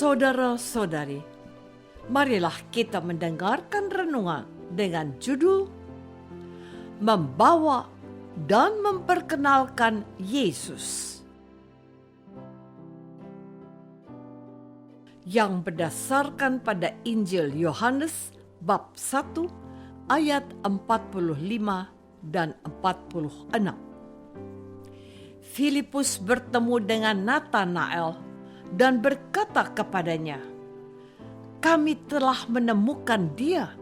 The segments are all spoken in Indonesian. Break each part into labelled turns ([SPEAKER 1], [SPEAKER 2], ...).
[SPEAKER 1] Saudara-saudari, marilah kita mendengarkan renungan dengan judul Membawa dan Memperkenalkan Yesus, yang berdasarkan pada Injil Yohanes bab 1 ayat 45 dan 46. Filipus bertemu dengan Natanael dan berkata kepadanya, "Kami telah menemukan Dia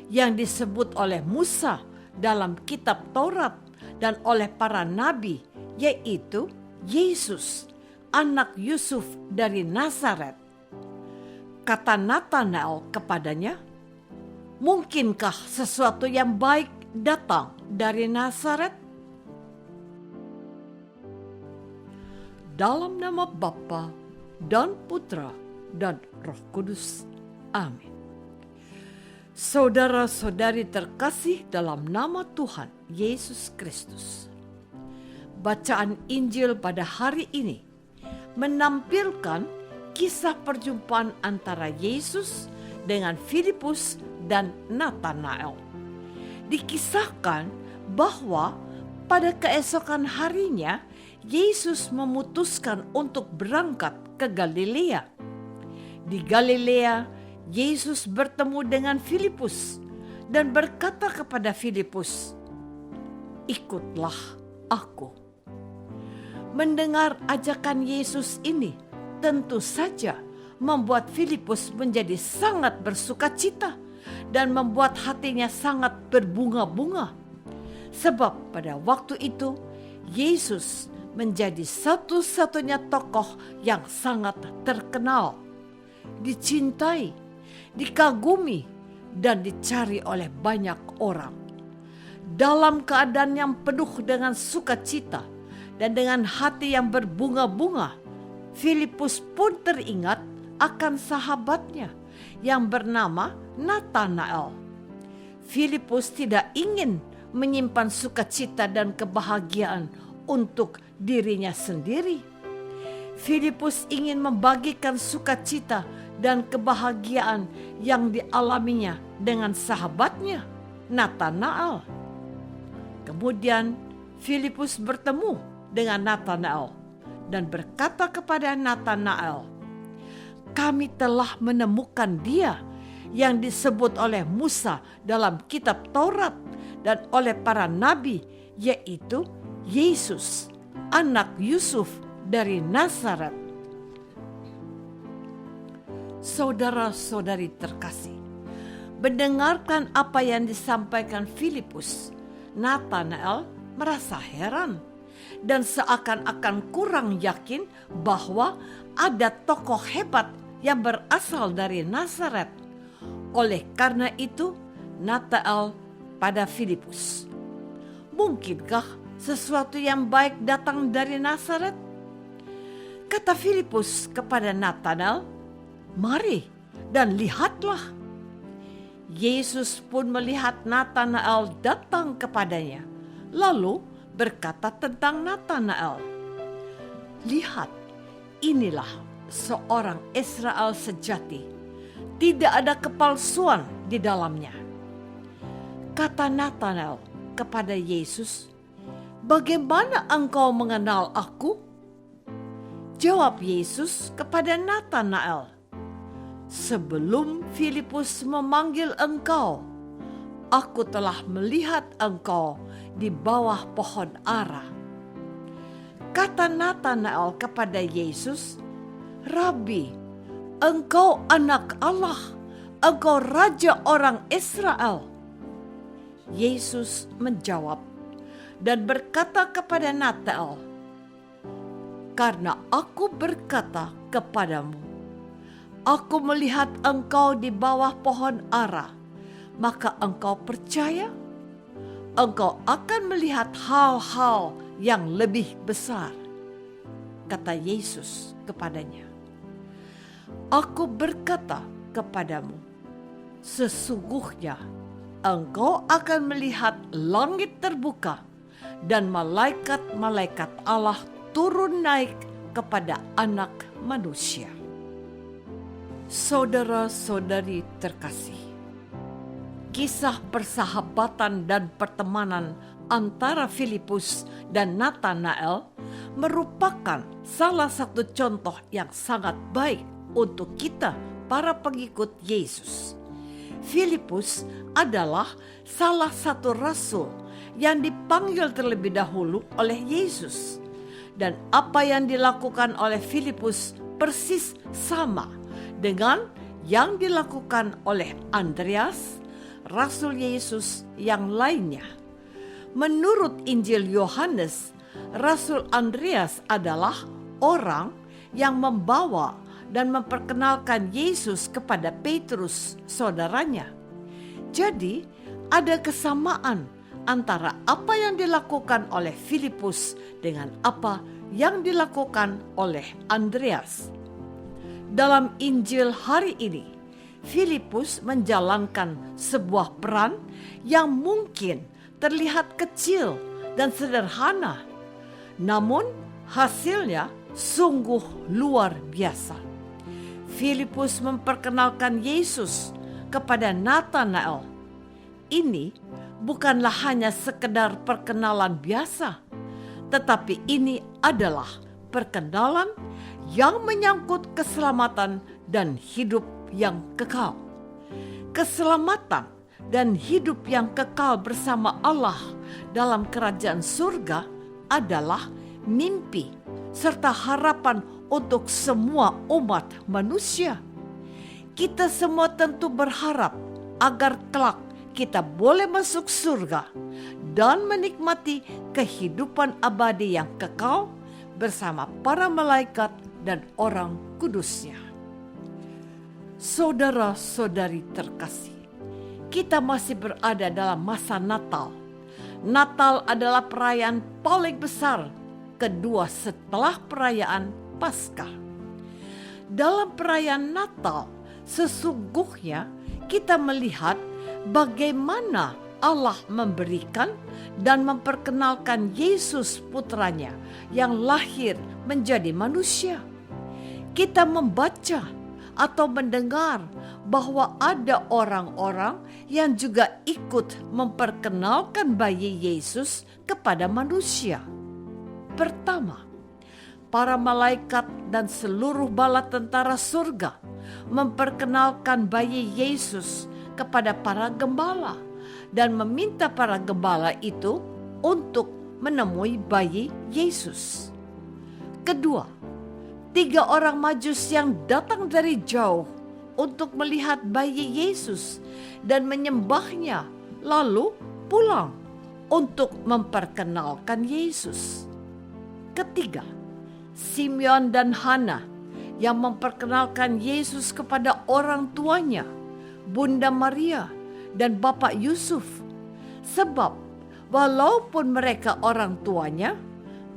[SPEAKER 1] yang disebut oleh Musa dalam kitab Taurat dan oleh para nabi, yaitu Yesus, anak Yusuf dari Nazaret." Kata Natanael kepadanya, "Mungkinkah sesuatu yang baik datang dari Nazaret?" Dalam nama Bapa dan Putra dan Roh Kudus. Amin. Saudara-saudari terkasih dalam nama Tuhan Yesus Kristus, bacaan Injil pada hari ini menampilkan kisah perjumpaan antara Yesus dengan Filipus dan Natanael. Dikisahkan bahwa pada keesokan harinya Yesus memutuskan untuk berangkat ke Galilea. Di Galilea, Yesus bertemu dengan Filipus dan berkata kepada Filipus, "Ikutlah aku." Mendengar ajakan Yesus ini tentu saja membuat Filipus menjadi sangat bersukacita dan membuat hatinya sangat berbunga-bunga. Sebab pada waktu itu Yesus menjadi satu-satunya tokoh yang sangat terkenal, dicintai, dikagumi, dan dicari oleh banyak orang. Dalam keadaan yang penuh dengan sukacita dan dengan hati yang berbunga-bunga, Filipus pun teringat akan sahabatnya yang bernama Natanael. Filipus tidak ingin menyimpan sukacita dan kebahagiaan untuk dirinya sendiri. Filipus ingin membagikan sukacita dan kebahagiaan yang dialaminya dengan sahabatnya, Natanael. Kemudian Filipus bertemu dengan Natanael dan berkata kepada Natanael, "Kami telah menemukan Dia yang disebut oleh Musa dalam kitab Taurat dan oleh para nabi, yaitu Yesus, anak Yusuf dari Nazaret." Saudara-saudari terkasih, mendengarkan apa yang disampaikan Filipus, Natanael merasa heran dan seakan-akan kurang yakin bahwa ada tokoh hebat yang berasal dari Nazaret. Oleh karena itu, Natanael pada Filipus, "Mungkinkah sesuatu yang baik datang dari Nazaret?" Kata Filipus kepada Natanael, "Mari dan lihatlah." Yesus pun melihat Natanael datang kepadanya, lalu berkata tentang Natanael, "Lihat, inilah seorang Israel sejati, tidak ada kepalsuan di dalamnya." Kata Natanael kepada Yesus, "Bagaimana engkau mengenal aku?" Jawab Yesus kepada Natanael, "Sebelum Filipus memanggil engkau, aku telah melihat engkau di bawah pohon ara." Kata Natanael kepada Yesus, "Rabi, engkau anak Allah, engkau raja orang Israel." Yesus menjawab dan berkata kepada Natanael, "Karena aku berkata kepadamu, aku melihat engkau di bawah pohon ara, maka engkau percaya? Engkau akan melihat hal-hal yang lebih besar." Kata Yesus kepadanya, "Aku berkata kepadamu, sesungguhnya engkau akan melihat langit terbuka dan malaikat-malaikat Allah turun naik kepada Anak Manusia." Saudara-saudari terkasih, kisah persahabatan dan pertemanan antara Filipus dan Nathanael merupakan salah satu contoh yang sangat baik untuk kita para pengikut Yesus. Filipus adalah salah satu rasul yang dipanggil terlebih dahulu oleh Yesus. Dan apa yang dilakukan oleh Filipus persis sama dengan yang dilakukan oleh Andreas, Rasul Yesus yang lainnya. Menurut Injil Yohanes, Rasul Andreas adalah orang yang membawa dan memperkenalkan Yesus kepada Petrus, saudaranya. Jadi, ada kesamaan antara apa yang dilakukan oleh Filipus dengan apa yang dilakukan oleh Andreas. Dalam Injil hari ini, Filipus menjalankan sebuah peran yang mungkin terlihat kecil dan sederhana, namun hasilnya sungguh luar biasa. Filipus memperkenalkan Yesus kepada Nathanael. Ini bukanlah hanya sekedar perkenalan biasa, tetapi ini adalah perkenalan yang menyangkut keselamatan dan hidup yang kekal. Keselamatan dan hidup yang kekal bersama Allah dalam kerajaan surga adalah mimpi serta harapan untuk semua umat manusia. Kita semua tentu berharap agar kelak kita boleh masuk surga dan menikmati kehidupan abadi yang kekal bersama para malaikat dan orang kudusnya. Saudara-saudari terkasih, kita masih berada dalam masa Natal. Natal adalah perayaan paling besar kedua setelah perayaan Paskah. Dalam perayaan Natal, sesungguhnya kita melihat bagaimana Allah memberikan dan memperkenalkan Yesus putranya yang lahir menjadi manusia. Kita membaca atau mendengar bahwa ada orang-orang yang juga ikut memperkenalkan bayi Yesus kepada manusia. Pertama, para malaikat dan seluruh bala tentara surga memperkenalkan bayi Yesus kepada para gembala dan meminta para gembala itu untuk menemui bayi Yesus. Kedua, 3 orang Majus yang datang dari jauh untuk melihat bayi Yesus dan menyembahnya, lalu pulang untuk memperkenalkan Yesus. Ketiga, Simeon dan Hana yang memperkenalkan Yesus kepada orang tuanya, Bunda Maria dan Bapak Yusuf. Sebab walaupun mereka orang tuanya,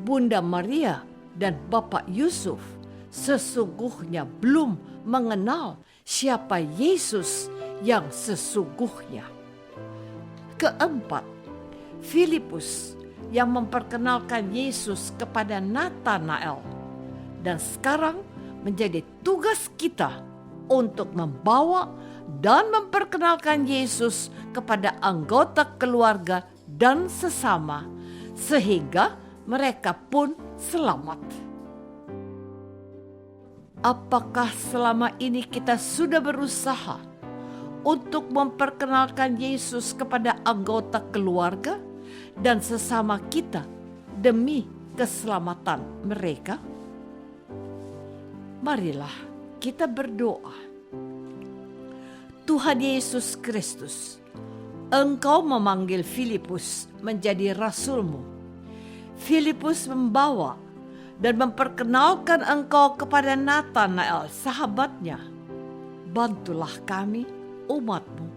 [SPEAKER 1] Bunda Maria dan Bapak Yusuf sesungguhnya belum mengenal siapa Yesus yang sesungguhnya. Keempat, Filipus yang memperkenalkan Yesus kepada Nathanael. Dan sekarang menjadi tugas kita untuk membawa dan memperkenalkan Yesus kepada anggota keluarga dan sesama, sehingga mereka pun selamat. Apakah selama ini kita sudah berusaha untuk memperkenalkan Yesus kepada anggota keluarga dan sesama kita demi keselamatan mereka? Marilah kita berdoa. Tuhan Yesus Kristus, Engkau memanggil Filipus menjadi rasulmu. Filipus membawa dan memperkenalkan Engkau kepada Nathanael, sahabatnya. Bantulah kami, umat-Mu,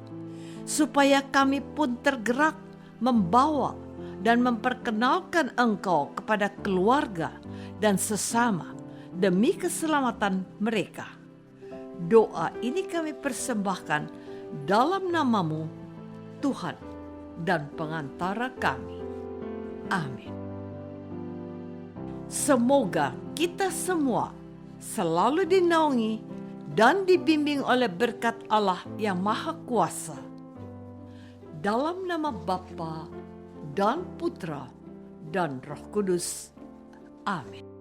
[SPEAKER 1] supaya kami pun tergerak membawa dan memperkenalkan Engkau kepada keluarga dan sesama demi keselamatan mereka. Doa ini kami persembahkan dalam nama-Mu, Tuhan dan pengantara kami. Amin. Semoga kita semua selalu dinaungi dan dibimbing oleh berkat Allah yang Maha Kuasa. Dalam nama Bapa dan Putra dan Roh Kudus. Amin.